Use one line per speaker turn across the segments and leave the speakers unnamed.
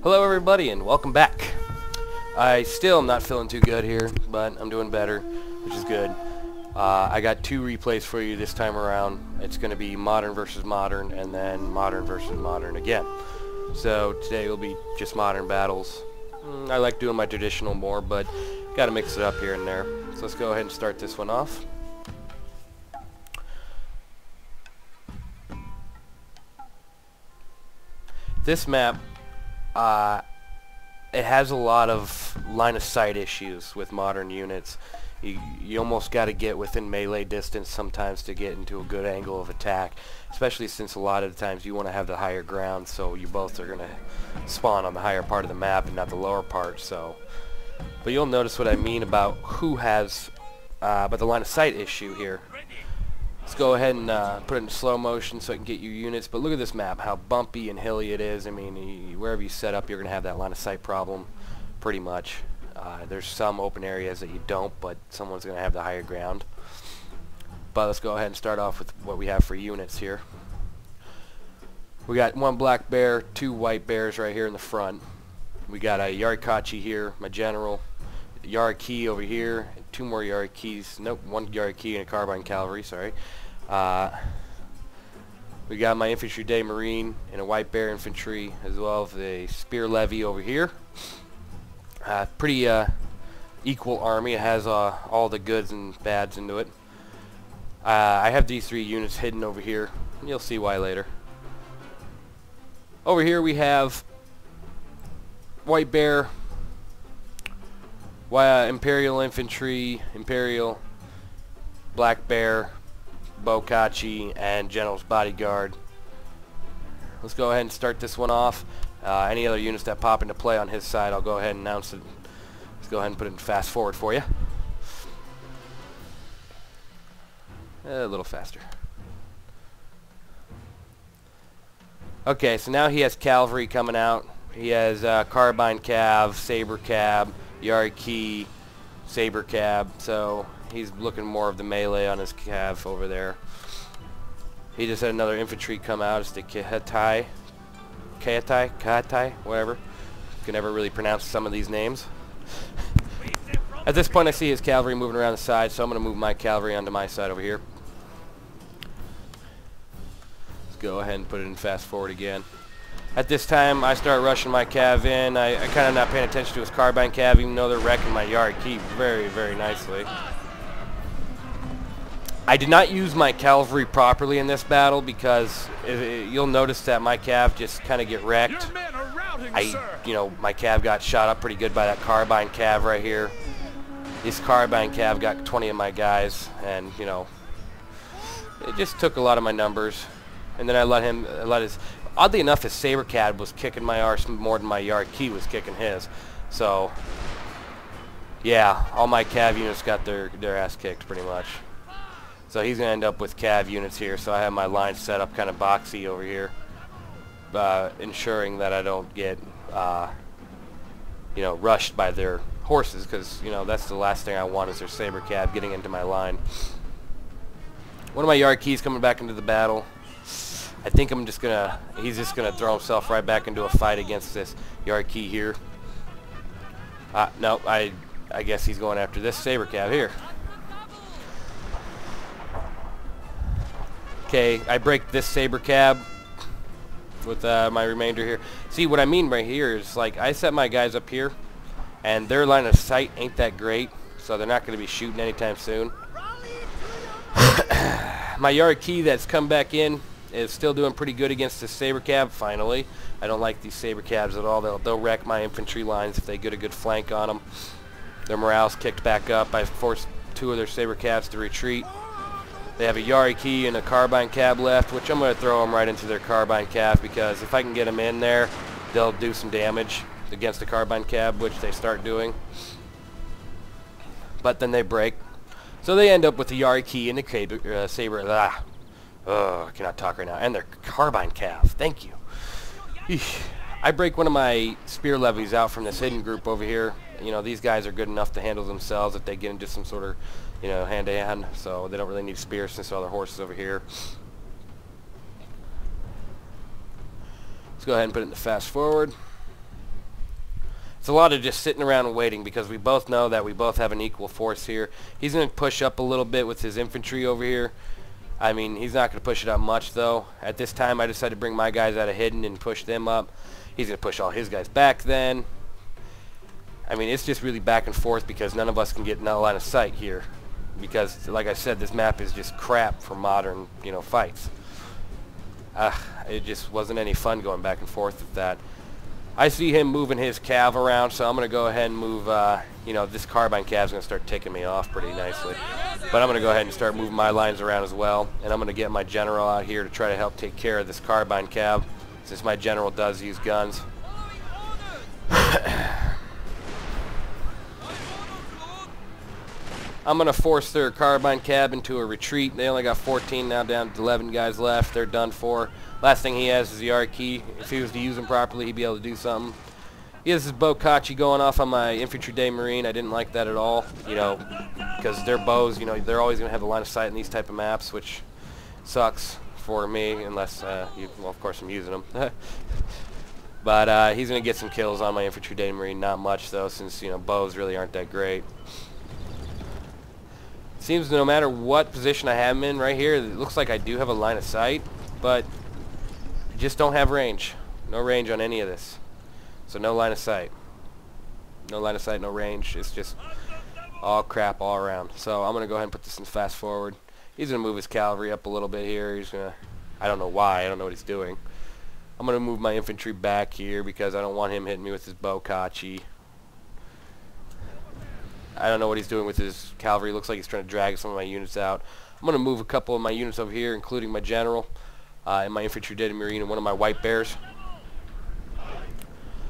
Hello everybody and welcome back. I still am not feeling too good here, but I'm doing better, which is good. I got two replays for you this time around. It's going to be modern versus modern and then modern versus modern again. So today will be just modern battles. I like doing my traditional more, but got to mix it up here and there. So let's go ahead and start this one off. This map, it has a lot of line of sight issues with modern units. You almost got to get within melee distance sometimes to get into a good angle of attack, especially since a lot of the times you want to have the higher ground, so you both are going to spawn on the higher part of the map and not the lower part. But you'll notice what I mean about who has about the line of sight issue here. Let's go ahead and put it in slow motion so I can get you units. But look at this map, how bumpy and hilly it is. I mean, wherever you set up, you're going to have that line of sight problem, pretty much. There's some open areas that you don't, but someone's going to have the higher ground. But let's go ahead and start off with what we have for units here. We got one black bear, two white bears right here in the front. We got a Yarikachi here, my general. Yariki over here, and two more Yarikis. Nope, one Yariki and a carbine cavalry, sorry. We got my infantry day marine and a white bear infantry, as well as a spear levy over here. Pretty equal army. It has all the goods and bads into it. I have these three units hidden over here. You'll see why later. Over here we have white bear, Imperial infantry, Imperial, black bear, Bokachi, and General's bodyguard. Let's go ahead and start this one off. Any other units that pop into play on his side, I'll go ahead and announce it. Let's go ahead and put it in fast forward for you. A little faster. Okay, so now he has cavalry coming out. He has carbine cav, saber cab, Yariki, saber cab, so he's looking more of the melee on his cav over there. He just had another infantry come out. It's the Kahatai, whatever. Can never really pronounce some of these names. At this point I see his cavalry moving around the side, so I'm going to move my cavalry onto my side over here. Let's go ahead and put it in fast forward again. At this time, I start rushing my cav in. I kind of not paying attention to his carbine cav, even though they're wrecking my Yariki very, very nicely. I did not use my cavalry properly in this battle because you'll notice that my cav just kind of get wrecked. My cav got shot up pretty good by that carbine cav right here. This carbine cav got 20 of my guys, and it just took a lot of my numbers. And then I let his. Oddly enough, his saber cab was kicking my arse more than my Yariki was kicking his. So, yeah, all my cav units got their ass kicked pretty much. So he's going to end up with cav units here. So I have my line set up kind of boxy over here, ensuring that I don't get, rushed by their horses, because that's the last thing I want is their saber cab getting into my line. One of my Yarikis coming back into the battle. I think he's just gonna throw himself right back into a fight against this Yariki here. No, I guess he's going after this saber cab here. Okay, I break this saber cab with my remainder here. See, what I mean right here is, like, I set my guys up here, and their line of sight ain't that great, so they're not going to be shooting anytime soon. My Yariki that's come back in is still doing pretty good against the saber cab, finally. I don't like these saber cabs at all. They'll wreck my infantry lines if they get a good flank on them. Their morale's kicked back up. I forced two of their saber cabs to retreat. They have a Yariki and a carbine cab left, which I'm going to throw them right into their carbine cab, because if I can get them in there, they'll do some damage against the carbine cab, which they start doing. But then they break. So they end up with the Yariki and the saber. I cannot talk right now. And their carbine cav. Thank you. Eesh. I break one of my spear levies out from this hidden group over here. These guys are good enough to handle themselves if they get into some sort of, hand-to-hand. So they don't really need spears since all their horses over here. Let's go ahead and put it in the fast forward. It's a lot of just sitting around and waiting because we both know that we both have an equal force here. He's going to push up a little bit with his infantry over here. I mean, he's not going to push it up much, though. At this time, I decided to bring my guys out of hidden and push them up. He's going to push all his guys back then. I mean, it's just really back and forth because none of us can get in a line of sight here. Because, like I said, this map is just crap for modern, you know, fights. It just wasn't any fun going back and forth with that. I see him moving his cav around, so I'm going to go ahead and move, you know, this carbine cav's going to start ticking me off pretty nicely. But I'm going to go ahead and start moving my lines around as well. And I'm going to get my general out here to try to help take care of this carbine cav, since my general does use guns. I'm going to force their carbine cab into a retreat. They only got 14, now down to 11 guys left. They're done for. Last thing he has is the R key. If he was to use him properly, he'd be able to do something. He has his bokachi going off on my infantry day marine. I didn't like that at all, you know, because their bows, you know, they're always going to have a line of sight in these type of maps, which sucks for me unless, well, of course I'm using them. But he's going to get some kills on my infantry day marine. Not much, though, since, you know, bows really aren't that great. Seems no matter what position I have him in right here, it looks like I do have a line of sight, but just don't have range. No range on any of this. So no line of sight. No line of sight, no range. It's just all crap all around. So I'm going to go ahead and put this in fast forward. He's going to move his cavalry up a little bit here. He's going to, I don't know why, I don't know what he's doing. I'm going to move my infantry back here because I don't want him hitting me with his bokachi. I don't know what he's doing with his cavalry. Looks like he's trying to drag some of my units out. I'm going to move a couple of my units over here, including my general and my infantry dead marine and one of my white bears.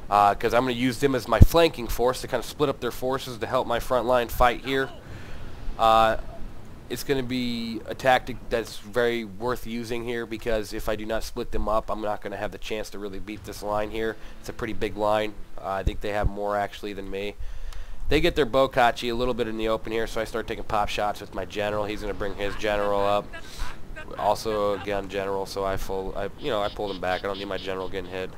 Because I'm going to use them as my flanking force to kind of split up their forces to help my front line fight here. It's going to be a tactic that's very worth using here because if I do not split them up, I'm not going to have the chance to really beat this line here. It's a pretty big line. I think they have more actually than me. They get their bokachi a little bit in the open here, so I start taking pop shots with my general. He's going to bring his general up. Also a gun general, so I pulled him back. I don't need my general getting hit.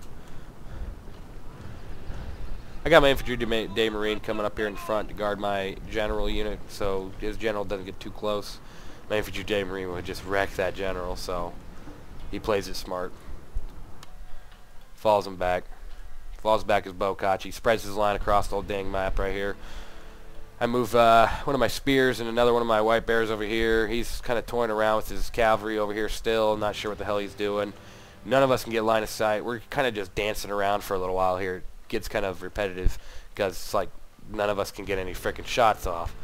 I got my infantry day marine coming up here in front to guard my general unit, so his general doesn't get too close. My infantry day marine would just wreck that general, so he plays it smart. Falls him back. Falls back his bokachi, spreads his line across the whole dang map right here. I move one of my spears and another one of my white bears over here. He's kind of toying around with his cavalry over here still, not sure what the hell he's doing. None of us can get line of sight. We're kind of just dancing around for a little while here. It gets kind of repetitive because it's like none of us can get any frickin' shots off.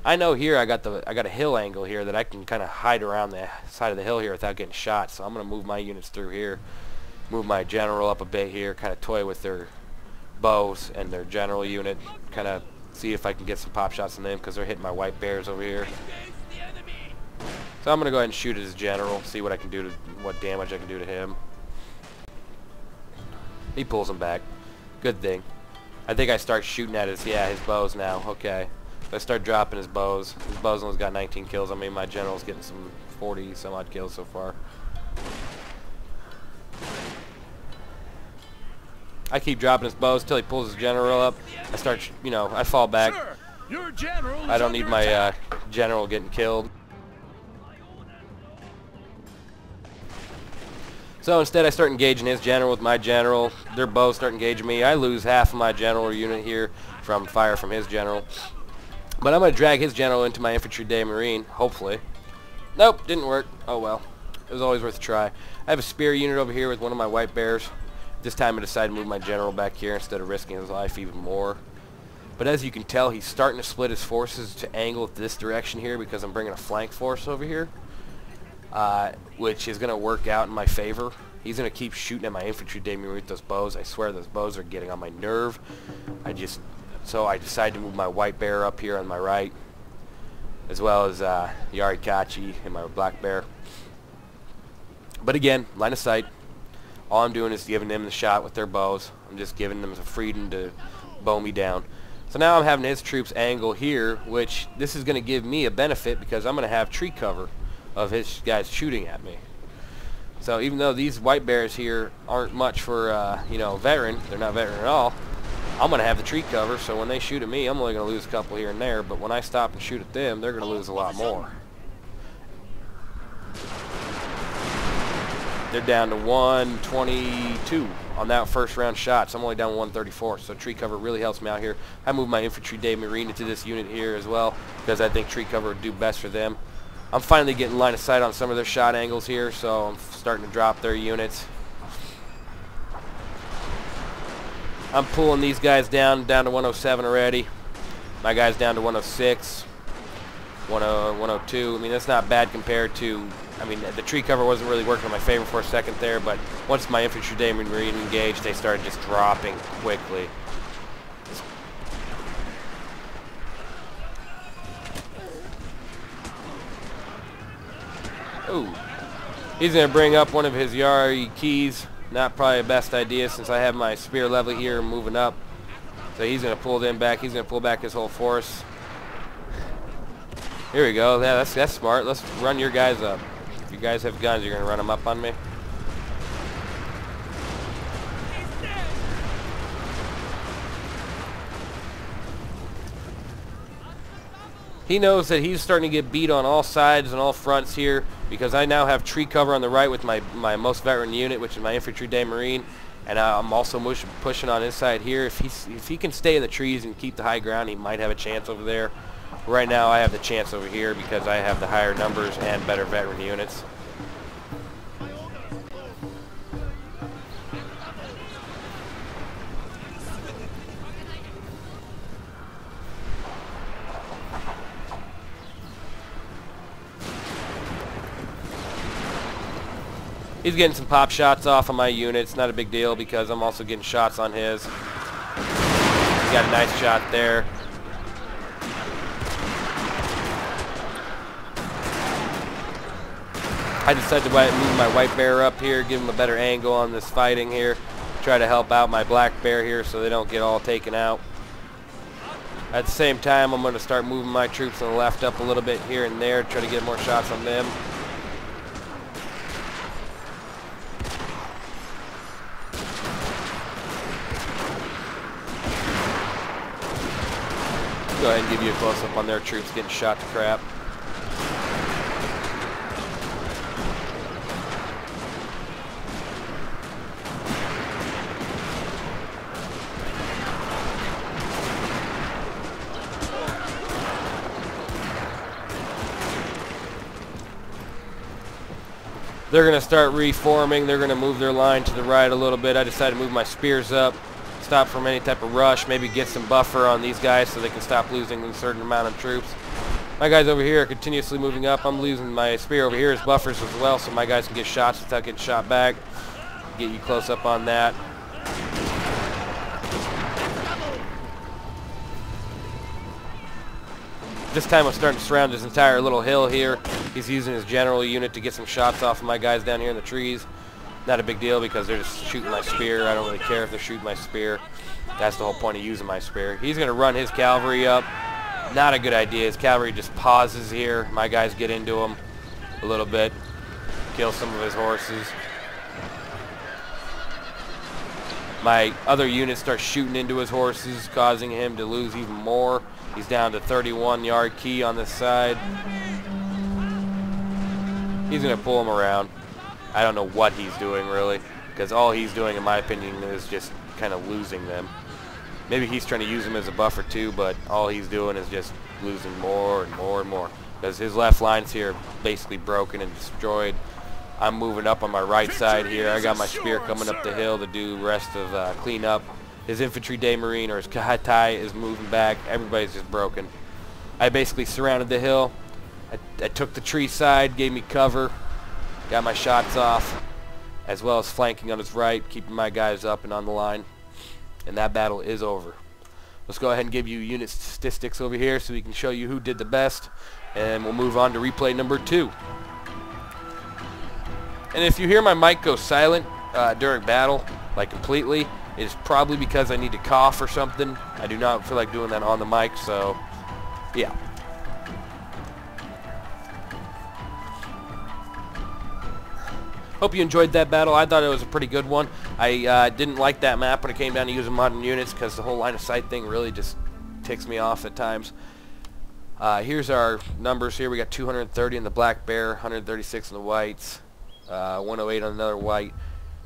I know here I got a hill angle here that I can kind of hide around the side of the hill here without getting shot, so I'm going to move my units through here. Move my general up a bit here, kind of toy with their bows and their general unit, kind of see if I can get some pop shots on them because they're hitting my white bears over here. So I'm going to go ahead and shoot at his general, see what I can do to, what damage I can do to him. He pulls him back. Good thing. I think I start shooting at his bows now. Okay. So I start dropping his bows. His bows only got 19 kills. I mean, my general's getting some 40 some odd kills so far. I keep dropping his bows till he pulls his general up. I start, you know, I fall back. I don't need my general getting killed. So instead I start engaging his general with my general. Their bows start engaging me. I lose half of my general unit here from fire from his general. But I'm going to drag his general into my infantry day marine, hopefully. Nope, didn't work. Oh well. It was always worth a try. I have a spear unit over here with one of my white bears. This time I decided to move my general back here instead of risking his life even more. But as you can tell, he's starting to split his forces to angle this direction here because I'm bringing a flank force over here, which is going to work out in my favor. He's going to keep shooting at my infantry day marine with those bows. I swear those bows are getting on my nerve. So I decided to move my white bear up here on my right, as well as Yarikachi and my black bear. But again, line of sight. All I'm doing is giving them the shot with their bows. I'm just giving them the freedom to bow me down. So now I'm having his troops angle here, which this is going to give me a benefit because I'm going to have tree cover of his guys shooting at me. So even though these white bears here aren't much for, you know, veteran, they're not veteran at all, I'm going to have the tree cover, so when they shoot at me, I'm only going to lose a couple here and there, but when I stop and shoot at them, they're going to lose a lot more. They're down to 122 on that first round shot, so I'm only down 134, so tree cover really helps me out here. I moved my infantry day marine into this unit here as well, because I think tree cover would do best for them. I'm finally getting line of sight on some of their shot angles here, so I'm starting to drop their units. I'm pulling these guys down to 107 already. My guy's down to 106, 102. I mean, that's not bad compared to, I mean, the tree cover wasn't really working in my favor for a second there, but once my infantry day marine engaged, they started just dropping quickly. Ooh. He's going to bring up one of his Yari keys. Not probably the best idea since I have my spear level here moving up. So he's going to pull them back. He's going to pull back his whole force. Here we go. Yeah, that's smart. Let's run your guys up. If you guys have guns, you're going to run them up on me. He knows that he's starting to get beat on all sides and all fronts here because I now have tree cover on the right with my most veteran unit, which is my infantry day marine, and I'm also pushing on his side here. If he can stay in the trees and keep the high ground, he might have a chance over there. Right now I have the chance over here because I have the higher numbers and better veteran units. He's getting some pop shots off of my units. Not a big deal because I'm also getting shots on his. He got a nice shot there. I decided to move my white bear up here, give him a better angle on this fighting here. Try to help out my black bear here so they don't get all taken out. At the same time, I'm going to start moving my troops on the left up a little bit here and there, try to get more shots on them. Go ahead and give you a close-up on their troops getting shot to crap. They're going to start reforming. They're going to move their line to the right a little bit. I decided to move my spears up. Stop from any type of rush, maybe get some buffer on these guys so they can stop losing a certain amount of troops. My guys over here are continuously moving up. I'm losing my spear over here as buffers as well so my guys can get shots without getting shot back. Get you close up on that. This time I'm starting to surround this entire little hill here. He's using his general unit to get some shots off of my guys down here in the trees. Not a big deal because they're just shooting my spear. I don't really care if they're shooting my spear. That's the whole point of using my spear. He's going to run his cavalry up. Not a good idea. His cavalry just pauses here. My guys get into him a little bit. Kill some of his horses. My other units start shooting into his horses, causing him to lose even more. He's down to 31 yard key on this side. He's going to pull him around. I don't know what he's doing really, because all he's doing in my opinion is just kind of losing them. Maybe he's trying to use them as a buffer too, but all he's doing is just losing more and more and more because his left lines here are basically broken and destroyed. I'm moving up on my right side here. I got my spear coming up the hill to do the rest of clean up. His infantry day marine or his kahatai is moving back. Everybody's just broken. I basically surrounded the hill. I took the tree side, gave me cover. Got my shots off, as well as flanking on his right, keeping my guys up and on the line. And that battle is over. Let's go ahead and give you unit statistics over here so we can show you who did the best. And we'll move on to replay number 2. And if you hear my mic go silent during battle, like completely, it's probably because I need to cough or something. I do not feel like doing that on the mic, so yeah. Hope you enjoyed that battle. I thought it was a pretty good one. I didn't like that map when it came down to using modern units because the whole line of sight thing really just ticks me off at times. Here's our numbers here. We got 230 in the black bear, 136 in the whites, 108 on another white.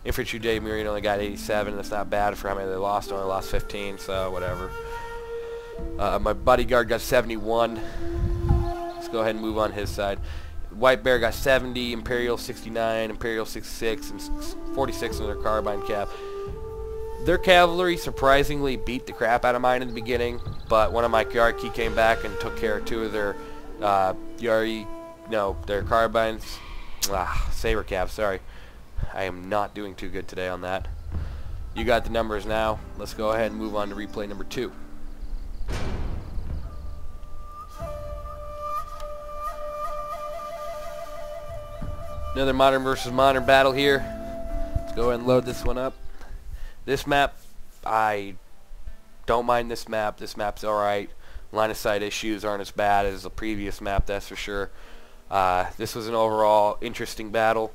Infantry Dave Marine only got 87. That's not bad for how many they lost. Only lost 15, so whatever. My bodyguard got 71. Let's go ahead and move on his side. White Bear got 70, Imperial 69, Imperial 66, and 46 in their carbine cap. Their cavalry surprisingly beat the crap out of mine in the beginning, but one of my Yarki came back and took care of two of their their carbines. Saber cap, sorry. I am not doing too good today on that. You got the numbers now. Let's go ahead and move on to replay number 2. Another modern versus modern battle here. Let's go ahead and load this one up. This map, I don't mind this map. This map's alright. Line of sight issues aren't as bad as the previous map, that's for sure. This was an overall interesting battle.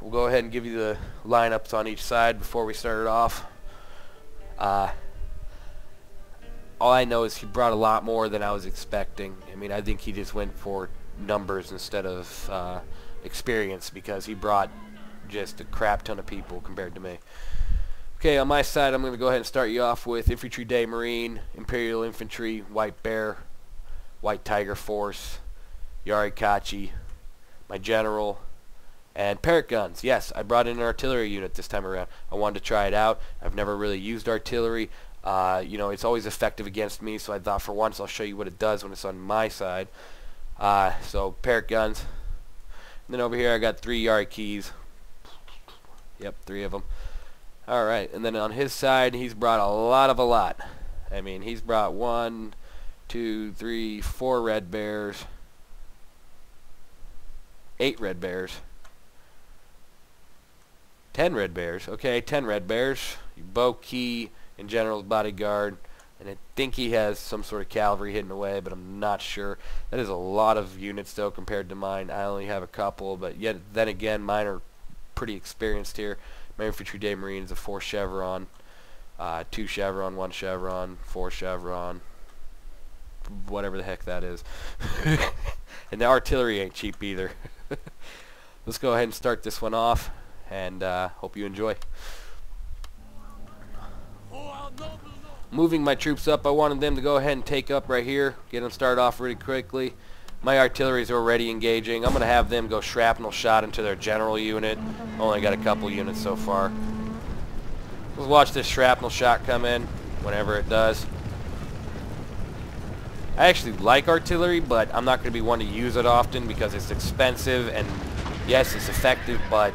We'll go ahead and give you the lineups on each side before we start it off. All I know is he brought a lot more than I was expecting. I mean, I think he just went for numbers instead of experience because he brought just a crap ton of people compared to me. Okay, on my side, I'm going to go ahead and start you off with Infantry Day Marine, Imperial Infantry, White Bear, White Tiger Force, Yarikachi, my General, and Parrot Guns. Yes, I brought in an artillery unit this time around. I wanted to try it out. I've never really used artillery. You know, it's always effective against me, so I thought for once I'll show you what it does when it's on my side. So, Parrot Guns. And then over here I got 3 Yarikis. Yep, 3 of them. Alright, and then on his side he's brought a lot. I mean, he's brought 1, 2, 3, 4 Red Bears. 8 Red Bears. 10 Red Bears. Okay, 10 Red Bears. Bow Key and General's Bodyguard. And I think he has some sort of cavalry hidden away, but I'm not sure. That is a lot of units, though, compared to mine. I only have a couple, but yet then again, mine are pretty experienced here. My Infantry Day Marine is a 4 Chevron, 2 Chevron, 1 Chevron, 4 Chevron, whatever the heck that is. And the artillery ain't cheap either. Let's go ahead and start this one off, and hope you enjoy. Moving my troops up, I wanted them to go ahead and take up right here, get them started off really quickly. My artillery is already engaging. I'm going to have them go shrapnel shot into their general unit. Only got a couple units so far. Let's watch this shrapnel shot come in whenever it does. I actually like artillery, but I'm not going to be one to use it often because it's expensive, and yes, it's effective, but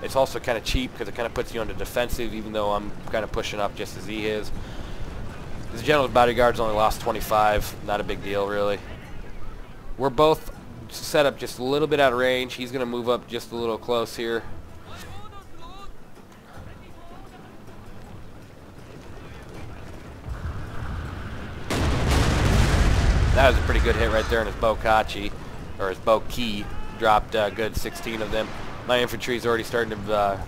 it's also kind of cheap because it kind of puts you on the defensive, even though I'm kind of pushing up just as he is. This General's Bodyguard's only lost 25. Not a big deal, really. We're both set up just a little bit out of range. He's going to move up just a little close here. That was a pretty good hit right there in his Bokachi, or his Boki. Dropped a good 16 of them. My infantry's already starting to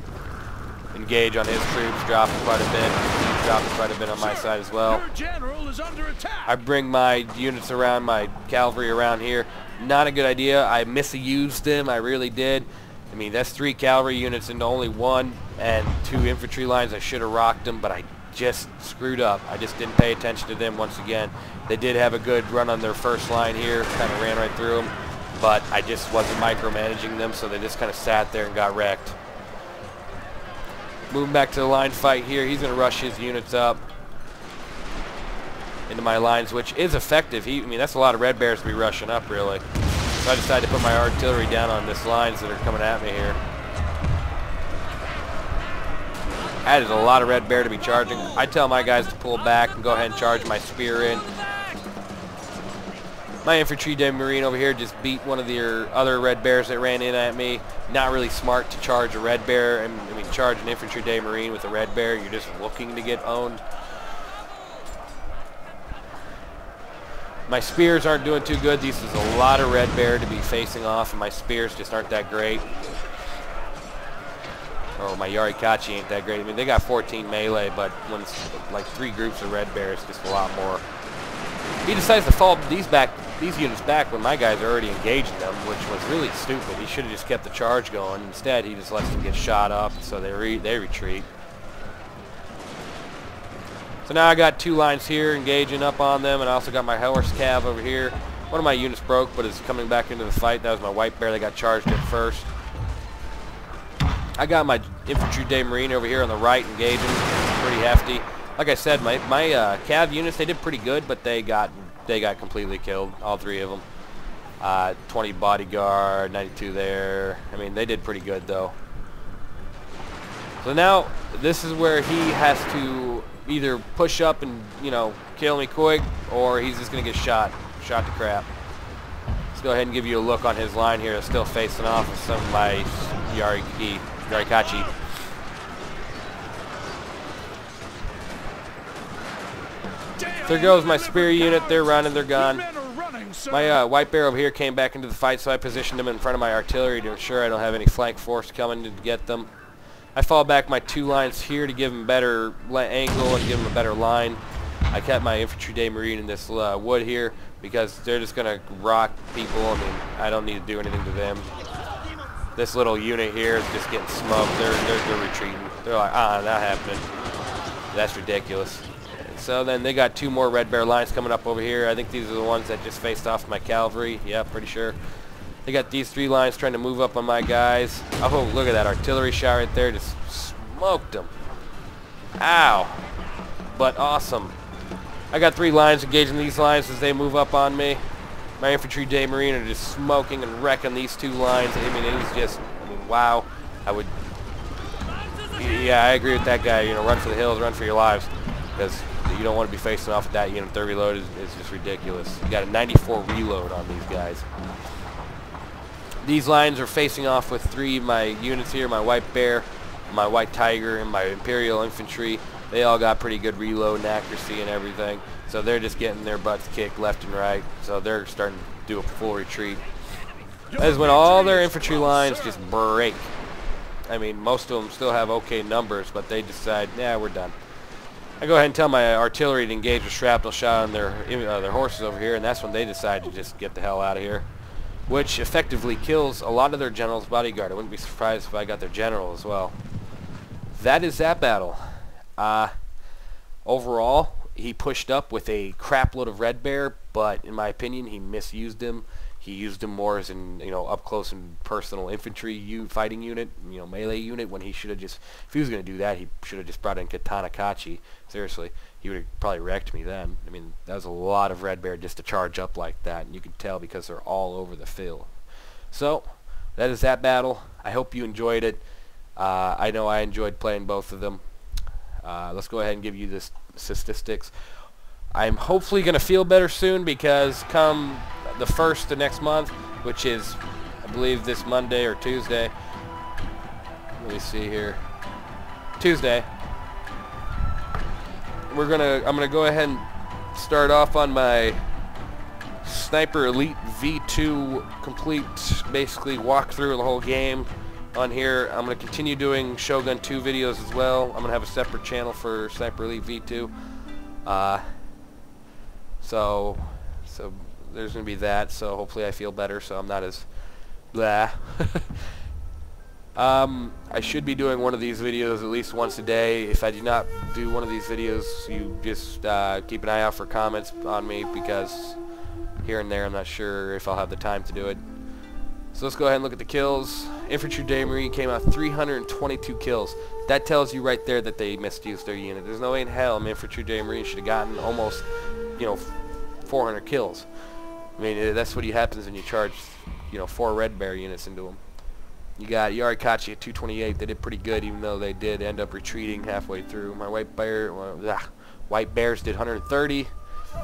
engage on his troops, dropping quite a bit. He's dropping quite a bit on my side as well.
Your general is under attack.
I bring my units around, my cavalry around here. Not a good idea. I misused them. I really did. I mean, that's 3 cavalry units into only 1 and 2 infantry lines. I should have rocked them, but I just screwed up. I just didn't pay attention to them once again. They did have a good run on their first line here. Kind of ran right through them, but I just wasn't micromanaging them, so they just kind of sat there and got wrecked. Moving back to the line fight here. He's going to rush his units up into my lines, which is effective. I mean, that's a lot of Red Bears to be rushing up, really. So I decided to put my artillery down on these lines that are coming at me here. That is a lot of Red Bear to be charging. I tell my guys to pull back and go ahead and charge my spear in. My Infantry Day Marine over here just beat one of the other Red Bears that ran in at me. Not really smart to charge a Red Bear. I mean, charge an Infantry Day Marine with a Red Bear. You're just looking to get owned. My spears aren't doing too good. This is a lot of Red Bear to be facing off, and my spears just aren't that great. or my Yarikachi ain't that great. I mean, they got 14 melee, but when it's like 3 groups of red bears, it's just a lot more. He decides to fall these units back when my guys are already engaging them, which was really stupid. He should have just kept the charge going. Instead, he just lets them get shot up, so they retreat. So now I got 2 lines here engaging up on them, and I also got my horse cav over here. One of my units broke, but is coming back into the fight. That was my white bear that got charged at first. I got my infantry day marine over here on the right engaging, pretty hefty. Like I said, my cav units, they did pretty good, but they got completely killed, all 3 of them. 20 bodyguard, 92 there. I mean, they did pretty good though. So now this is where he has to either push up and, you know, kill me quick, or he's just gonna get shot to crap. Let's go ahead and give you a look on his line here. It's still facing off with some of my Yarikachi. There goes my spear unit. They're running. They're gone. My white bear over here came back into the fight, so I positioned him in front of my artillery to ensure I don't have any flank force coming to get them. I fall back my 2 lines here to give them better angle and give them a better line. I kept my infantry day marine in this wood here because they're just going to rock people. I mean, I don't need to do anything to them. This little unit here is just getting smoked. They're retreating. They're like, not happening. That's ridiculous. So then they got 2 more red bear lines coming up over here. I think these are the ones that just faced off my cavalry. Yeah, pretty sure. They got these 3 lines trying to move up on my guys. Oh, look at that artillery shot right there. Just smoked them. Ow. But awesome. I got 3 lines engaging these lines as they move up on me. My infantry day marine are just smoking and wrecking these 2 lines. I mean, it was just, wow. Yeah, I agree with that guy. You know, run for the hills, run for your lives. Because you don't want to be facing off with that unit. Their reload is just ridiculous. You got a 94 reload on these guys. These lines are facing off with 3 of my units here, my white bear, my white tiger, and my imperial infantry. They all got pretty good reload and accuracy and everything. So they're just getting their butts kicked left and right. So they're starting to do a full retreat. That is when all their infantry lines just break. I mean, most of them still have okay numbers, but they decide, yeah, we're done. I go ahead and tell my artillery to engage with shrapnel shot on their horses over here, and that's when they decide to just get the hell out of here, which effectively kills a lot of their general's bodyguard. I wouldn't be surprised if I got their general as well. That is that battle. Overall, he pushed up with a crap load of red bear, but in my opinion, he misused him. He used him more as an, you know, up close and personal infantry fighting unit, you know, melee unit, when he should have just, if he was going to do that, he should have just brought in Katana Kachi. Seriously, he would have probably wrecked me then. I mean, that was a lot of red bear just to charge up like that, and you can tell because they're all over the field. So, that is that battle. I hope you enjoyed it. I know I enjoyed playing both of them. Let's go ahead and give you the statistics. I'm hopefully going to feel better soon because come the 1st of next month, which is, I believe, this Monday or Tuesday. Let me see here. Tuesday. I'm gonna go ahead and start off on my Sniper Elite V2 complete, basically walk through the whole game on here. I'm gonna continue doing Shogun 2 videos as well. I'm gonna have a separate channel for Sniper Elite V2. So there's going to be that, so hopefully I feel better so I'm not as blah. I should be doing one of these videos at least once a day. If I do not do one of these videos, you just keep an eye out for comments on me, because here and there I'm not sure if I'll have the time to do it. So let's go ahead and look at the kills. Infantry Day Marine came out 322 kills. That tells you right there that they misused their unit. There's no way in hell an Infantry Day Marine should have gotten almost, you know, 400 kills. I mean, that's what happens when you charge, you know, 4 Red Bear units into them. You got Yarikachi at 228. They did pretty good, even though they did end up retreating halfway through. My White Bears did 130.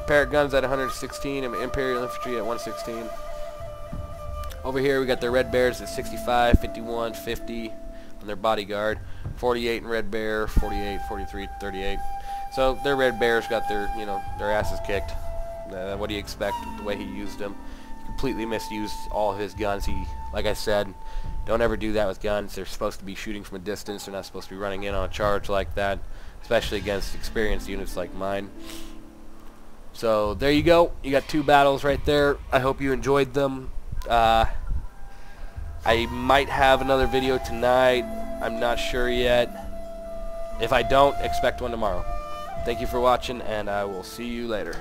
Parrot Guns at 116. And Imperial Infantry at 116. Over here we got their Red Bears at 65, 51, 50 on their bodyguard. 48 in Red Bear, 48, 43, 38. So their Red Bears got their, you know, their asses kicked. What do you expect with the way he used them? You can completely misused all of his guns. He, like I said, don't ever do that with guns. They're supposed to be shooting from a distance. They're not supposed to be running in on a charge like that, especially against experienced units like mine. So there you go. You got 2 battles right there. I hope you enjoyed them. I might have another video tonight. I'm not sure yet. If I don't, expect one tomorrow. Thank you for watching, and I will see you later.